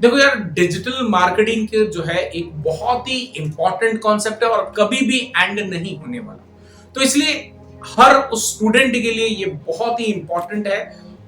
देखो यार, digital marketing के जो है एक बहुत ही इंपॉर्टेंट कॉन्सेप्ट है और कभी भी एंड नहीं होने वाला। तो इसलिए हर उस स्टूडेंट के लिए ये बहुत ही इंपॉर्टेंट है,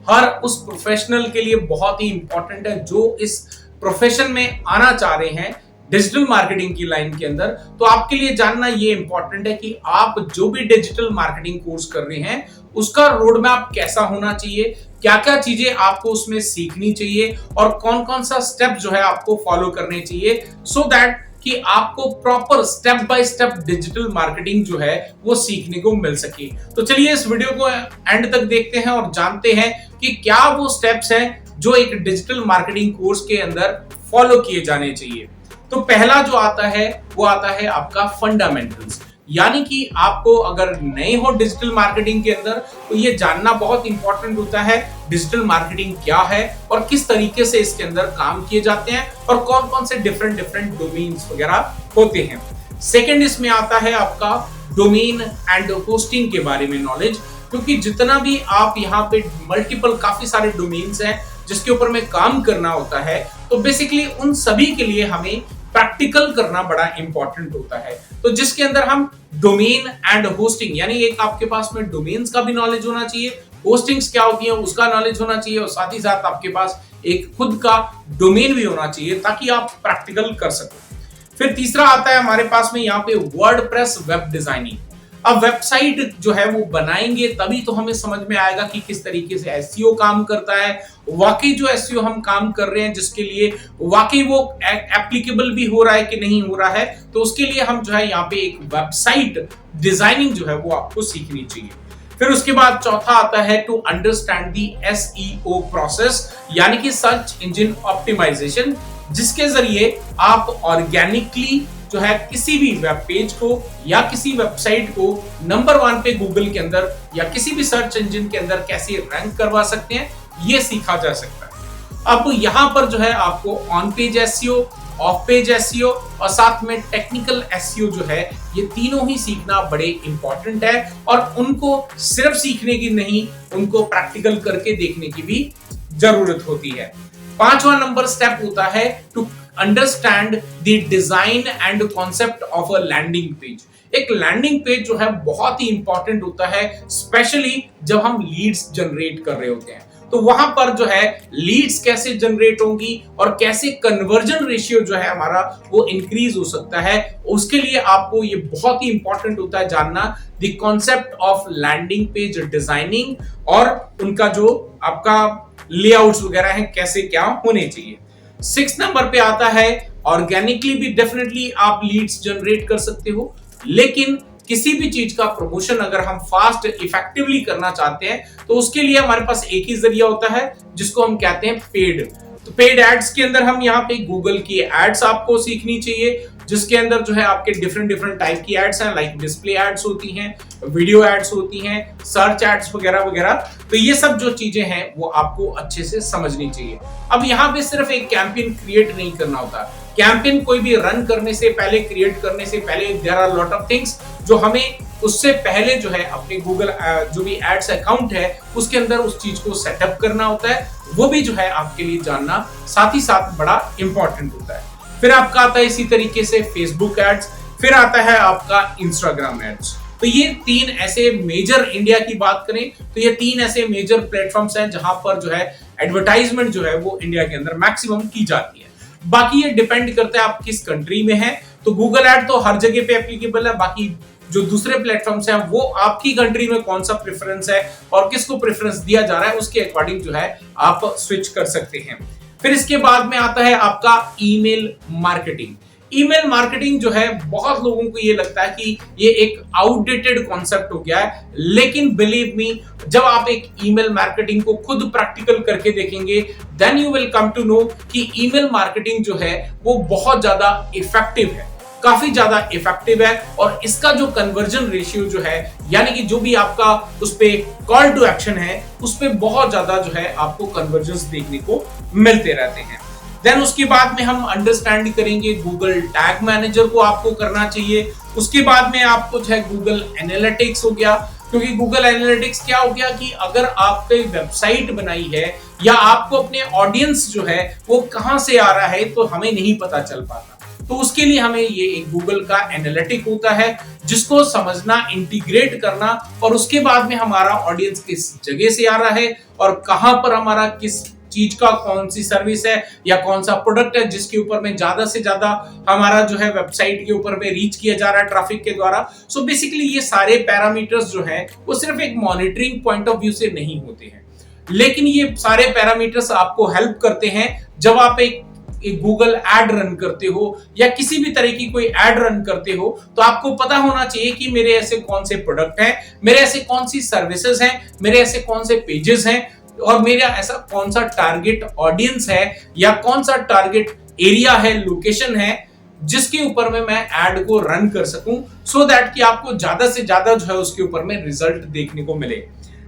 हर उस प्रोफेशनल के लिए बहुत ही इंपॉर्टेंट है जो इस प्रोफेशन में आना चाह रहे हैं डिजिटल मार्केटिंग की लाइन के अंदर। तो आपके लिए जानना ये इंपॉर्टेंट है कि आप जो भी डिजिटल मार्केटिंग कोर्स कर रहे हैं उसका रोड मैप कैसा होना चाहिए, क्या क्या चीजें आपको उसमें सीखनी चाहिए और कौन कौन सा स्टेप जो है आपको फॉलो करने चाहिए, सो दैट कि आपको proper step by step digital marketing जो है वो सीखने को मिल सके। तो चलिए इस वीडियो को एंड तक देखते हैं और जानते हैं कि क्या वो स्टेप्स हैं जो एक डिजिटल मार्केटिंग कोर्स के अंदर फॉलो किए जाने चाहिए। तो पहला जो आता है वो आता है आपका फंडामेंटल्स, यानी कि आपको अगर नए हो डिजिटल मार्केटिंग के अंदर तो ये जानना बहुत इंपॉर्टेंट होता है डिजिटल मार्केटिंग क्या है और किस तरीके से इसके अंदर काम किए जाते हैं और कौन कौन से डिफरेंट डिफरेंट डोमेन्स वगैरह होते हैं। सेकंड इसमें आता है आपका डोमेन एंड होस्टिंग के बारे में नॉलेज, क्योंकि जितना भी आप यहाँ पे मल्टीपल काफी सारे डोमेन्स हैं जिसके ऊपर में काम करना होता है, तो बेसिकली उन सभी के लिए हमें प्रैक्टिकल करना बड़ा इंपॉर्टेंट होता है। तो जिसके अंदर हम डोमेन एंड होस्टिंग, यानी एक आपके पास में डोमेन्स का भी नॉलेज होना चाहिए, होस्टिंग्स क्या होती है उसका नॉलेज होना चाहिए और साथ ही साथ आपके पास एक खुद का डोमेन भी होना चाहिए ताकि आप प्रैक्टिकल कर सको। फिर तीसरा आता है हमारे पास में यहाँ पे वर्डप्रेस वेब डिजाइनिंग। अब वेबसाइट जो है वो बनाएंगे तभी तो हमें समझ में आएगा कि किस तरीके से एसईओ काम करता है, वाकई जो एसईओ हम काम कर रहे हैं जिसके लिए वाकई वो एप्लीकेबल भी हो रहा है कि नहीं हो रहा है। तो उसके लिए हम जो है यहाँ पे एक वेबसाइट डिजाइनिंग जो है वो आपको सीखनी चाहिए। फिर उसके बाद चौथा आता है to understand the SEO process, यानी कि सर्च इंजन ऑप्टिमाइजेशन, जिसके जरिए आप ऑर्गेनिकली जो है किसी भी वेब पेज को या किसी वेबसाइट को नंबर 1 पे गूगल के अंदर या किसी भी सर्च इंजन के अंदर कैसे रैंक करवा सकते हैं, ये सीखा जा सकता है। अब यहाँ पर जो है आपको on page SEO, of page SEO और साथ में टेक्निकल एसईओ जो है ये तीनों ही सीखना बड़े इंपॉर्टेंट है और उनको सिर्फ सीखने की नहीं, उनको प्रैक्टिकल करके देखने की भी जरूरत होती है। 5वां नंबर स्टेप होता है to understand the design and concept of a landing page. एक लैंडिंग पेज जो है बहुत ही इंपॉर्टेंट होता है, स्पेशली जब हम लीड्स जनरेट कर रहे होते हैं। तो वहां पर जो है लीड्स कैसे जनरेट होंगी और कैसे कन्वर्जन रेशियो जो है हमारा वो इंक्रीज हो सकता है, उसके लिए आपको ये बहुत ही इंपॉर्टेंट होता है जानना the concept of landing page designing और उनका जो आपका लेआउट्स वगैरह हैं कैसे क्या होने चाहिए। 6 नंबर पे आता है ऑर्गेनिकली भी डेफिनेटली आप लीड्स जनरेट कर सकते हो, लेकिन किसी भी चीज का प्रमोशन अगर हम फास्ट इफेक्टिवली करना चाहते हैं तो उसके लिए हमारे पास एक ही जरिया होता है जिसको हम कहते हैं पेड। तो पेड एड्स के अंदर हम यहाँ पे गूगल की एड्स आपको सीखनी चाहिए, जिसके अंदर जो है आपके डिफरेंट डिफरेंट टाइप की एड्स हैं, लाइक डिस्प्ले एड्स होती हैं, वीडियो एड्स होती हैं, सर्च एड्स वगैरह वगैरह। तो ये सब जो चीजें हैं वो आपको अच्छे से समझनी चाहिए। अब यहाँ पे सिर्फ एक कैंपेन क्रिएट नहीं करना होता, कैंपेन कोई भी रन करने से पहले, क्रिएट करने से पहले there are lot of things जो हमें उससे पहले जो है अपने गूगल जो भी एड्स अकाउंट है उसके अंदर उस चीज को सेटअप करना होता है, वो भी जो है आपके लिए जानना साथ ही साथ बड़ा इंपॉर्टेंट होता है। फिर आपका आता है इसी तरीके से फेसबुक एड्स, फिर आता है आपका इंस्टाग्राम एड्स। तो ये 3 ऐसे मेजर, इंडिया की बात करें तो ये 3 ऐसे मेजर प्लेटफॉर्म्स हैं जहां पर जो है एडवर्टाइजमेंट जो है वो इंडिया के अंदर मैक्सिमम की जाती है। बाकी ये डिपेंड करता है आप किस कंट्री में हैं। तो गूगल एड तो हर जगह पे एप्लीकेबल है, बाकी जो दूसरे प्लेटफॉर्म्स हैं वो आपकी कंट्री में कौन सा प्रेफरेंस है और किसको प्रेफरेंस दिया जा रहा है उसके अकॉर्डिंग जो है आप स्विच कर सकते हैं। फिर इसके बाद में आता है आपका ईमेल मार्केटिंग। ईमेल मार्केटिंग जो है बहुत लोगों को ये लगता है कि ये एक आउटडेटेड कॉन्सेप्ट हो गया है, लेकिन बिलीव मी, जब आप एक ईमेल मार्केटिंग को खुद प्रैक्टिकल करके देखेंगे then you will come to know कि ईमेल मार्केटिंग जो है वो बहुत ज्यादा इफेक्टिव है, काफी ज्यादा इफेक्टिव है और इसका जो कन्वर्जन रेशियो जो है, यानी कि जो भी आपका उस पे कॉल टू एक्शन है उस पे बहुत ज्यादा जो है आपको कन्वर्जन्स देखने को मिलते रहते हैं। देन उसके बाद में हम अंडरस्टैंड करेंगे गूगल टैग मैनेजर को आपको करना चाहिए। उसके बाद में आपको जो है गूगल एनालिटिक्स हो गया, क्योंकि गूगल एनालिटिक्स क्या हो गया कि अगर आपने वेबसाइट बनाई है या आपको अपने ऑडियंस जो है वो कहां से आ रहा है तो हमें नहीं पता चल पाता। तो उसके लिए हमें ये एक गूगल का एनालिटिक होता है जिसको समझना, इंटीग्रेट करना और उसके बाद में हमारा ऑडियंस किस जगह से आ रहा है और कहां पर हमारा किस चीज का, कौन सी सर्विस है या कौन सा प्रोडक्ट है जिसके ऊपर में ज्यादा से ज्यादा हमारा जो है वेबसाइट के ऊपर में रीच किया जा रहा है ट्रैफिक के द्वारा। सो बेसिकली ये सारे पैरामीटर्स जो है वो सिर्फ एक मॉनिटरिंग पॉइंट ऑफ व्यू से नहीं होते हैं, लेकिन ये सारे पैरामीटर्स आपको हेल्प करते हैं जब आप एक गूगल एड रन करते हो या किसी भी तरह की कोई एड रन करते हो तो आपको पता होना चाहिए कि मेरे ऐसे कौन से प्रोडक्ट हैं, मेरे ऐसे कौन सी सर्विसेज हैं, मेरे ऐसे कौन से पेजेस हैं और मेरा ऐसा कौन सा टारगेट ऑडियंस है या कौन सा टारगेट एरिया है, लोकेशन है जिसके ऊपर में मैं एड को रन कर सकूं सो दैट कि आपको ज्यादा से ज्यादा जो है उसके ऊपर में रिजल्ट देखने को मिले।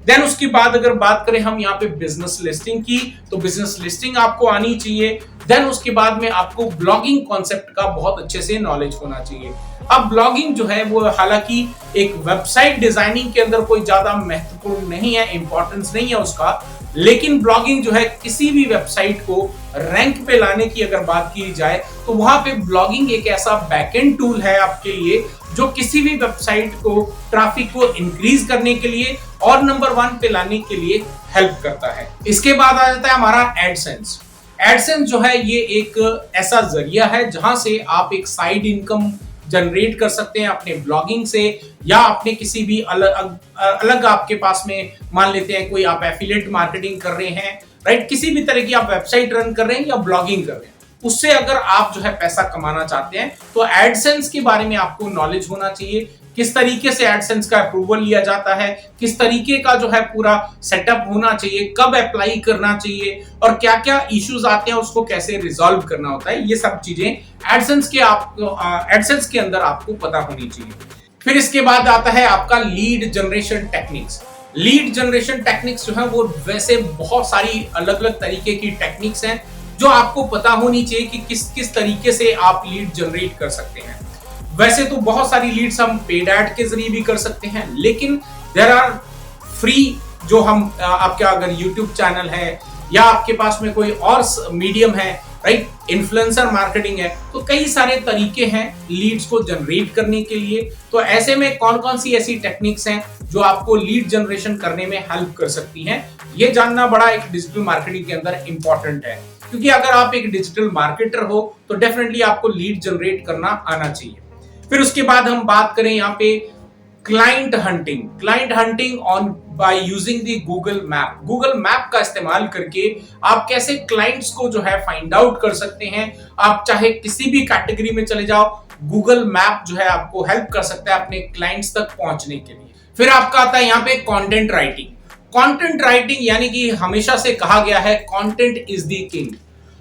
देन उसके बाद अगर बात करें हम यहाँ पे बिजनेस लिस्टिंग की, तो बिजनेस लिस्टिंग आपको आनी चाहिए। देन उसके बाद में आपको ब्लॉगिंग कॉन्सेप्ट का बहुत अच्छे से नॉलेज होना चाहिए। अब ब्लॉगिंग जो है वो हालांकि एक वेबसाइट डिजाइनिंग के अंदर कोई ज्यादा महत्वपूर्ण नहीं है, इंपॉर्टेंस नहीं है उसका, लेकिन ब्लॉगिंग जो है किसी भी वेबसाइट को रैंक पे लाने की अगर बात की जाए तो वहां पे ब्लॉगिंग एक ऐसा बैकएंड टूल है आपके लिए जो किसी भी वेबसाइट को ट्रैफिक को इंक्रीज करने के लिए और नंबर 1 पे लाने के लिए हेल्प करता है। इसके बाद आ जाता है हमारा एडसेंस। एडसेंस जो है ये एक ऐसा जरिया है जहां से आप एक साइड इनकम जनरेट कर सकते हैं अपने ब्लॉगिंग से या अपने किसी भी अलग आपके पास में मान लेते हैं कोई आप एफिलिएट मार्केटिंग कर रहे हैं, राइट, किसी भी तरह की आप वेबसाइट रन कर रहे हैं या ब्लॉगिंग कर रहे हैं, उससे अगर आप जो है पैसा कमाना चाहते हैं तो एडसेंस के बारे में आपको नॉलेज होना चाहिए। किस तरीके से एडसेंस का अप्रूवल लिया जाता है, किस तरीके का जो है पूरा सेटअप होना चाहिए, कब अप्लाई करना चाहिए और क्या क्या इश्यूज आते हैं उसको कैसे रिजॉल्व करना होता है, ये सब चीजें एडसेंस के अंदर आपको पता होनी चाहिए। फिर इसके बाद आता है आपका lead generation techniques. Lead generation techniques जो है वो वैसे बहुत सारी अलग अलग तरीके की टेक्निक्स हैं जो आपको पता होनी चाहिए कि किस किस तरीके से आप लीड जनरेट कर सकते हैं। वैसे तो बहुत सारी लीड्स हम पेड ऐड के जरिए भी कर सकते हैं, लेकिन देयर आर फ्री जो हम आपका अगर यूट्यूब चैनल है या आपके पास में कोई और मीडियम है, राइट, इन्फ्लुएंसर मार्केटिंग है, तो कई सारे तरीके हैं लीड्स को जनरेट करने के लिए। तो ऐसे में कौन कौन सी ऐसी टेक्निक्स हैं जो आपको लीड जनरेशन करने में हेल्प कर सकती हैं, ये जानना बड़ा एक डिजिटल मार्केटिंग के अंदर इंपॉर्टेंट है, क्योंकि अगर आप एक डिजिटल मार्केटर हो तो डेफिनेटली आपको लीड जनरेट करना आना चाहिए। फिर उसके बाद हम बात करें यहाँ पे client hunting on by using the Google map का इस्तेमाल करके आप कैसे क्लाइंट्स को जो है फाइंड आउट कर सकते हैं। आप चाहे किसी भी कैटेगरी में चले जाओ, गूगल मैप जो है आपको हेल्प कर सकता है अपने क्लाइंट्स तक पहुंचने के लिए। फिर आपका आता है यहाँ पे कंटेंट राइटिंग यानी कि हमेशा से कहा गया है कंटेंट इज द किंग।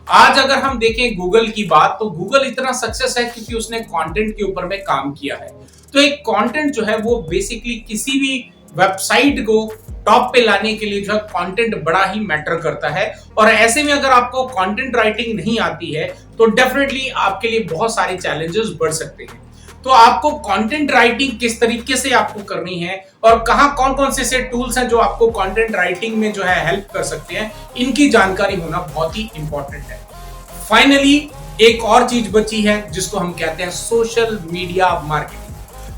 आज अगर हम देखें गूगल की बात, तो गूगल इतना सक्सेस है क्योंकि उसने कंटेंट के ऊपर में काम किया है। तो एक कंटेंट जो है वो बेसिकली किसी भी वेबसाइट को टॉप पे लाने के लिए जो है कंटेंट बड़ा ही मैटर करता है। और ऐसे में अगर आपको कंटेंट राइटिंग नहीं आती है तो डेफिनेटली आपके लिए बहुत सारे चैलेंजेस बढ़ सकते हैं। तो आपको कंटेंट राइटिंग किस तरीके से आपको करनी है और कहां कौन कौन से ऐसे टूल्स हैं जो आपको कंटेंट राइटिंग में जो है हेल्प कर सकते हैं, इनकी जानकारी होना बहुत ही इंपॉर्टेंट है। फाइनली एक और चीज बची है जिसको हम कहते हैं सोशल मीडिया मार्केटिंग।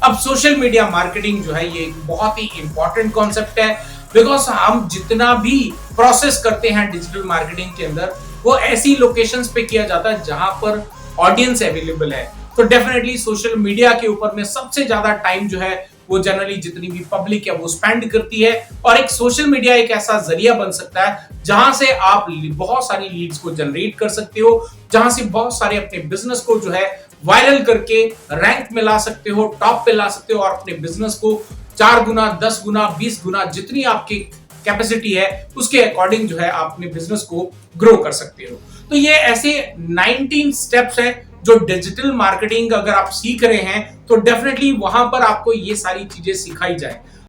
अब सोशल मीडिया मार्केटिंग जो है ये एक बहुत ही इंपॉर्टेंट कॉन्सेप्ट है, बिकॉज हम जितना भी प्रोसेस करते हैं डिजिटल मार्केटिंग के अंदर वो ऐसी लोकेशंस पे किया जाता है जहां पर ऑडियंस अवेलेबल है। तो डेफिनेटली सोशल मीडिया के ऊपर में सबसे ज्यादा टाइम जो है वो जनरली जितनी भी पब्लिक है वो स्पेंड करती है। और एक सोशल मीडिया एक ऐसा जरिया बन सकता है जहां से आप बहुत सारी लीड्स को जनरेट कर सकते हो, जहां से बहुत सारे अपने बिजनेस को जो है वायरल करके रैंक में ला सकते हो, टॉप पे ला सकते हो और अपने बिजनेस को 4 गुना, 10 गुना, 20 गुना जितनी आपकी कैपेसिटी है उसके अकॉर्डिंग जो है आप अपने बिजनेस को ग्रो कर सकते हो। तो ये ऐसे 19 स्टेप्स हैं जो डिजिटल मार्केटिंग अगर आप सीख रहे हैं तो डेफिनेटली वहां पर आपको ये सारी चीजें सिखाई जाए।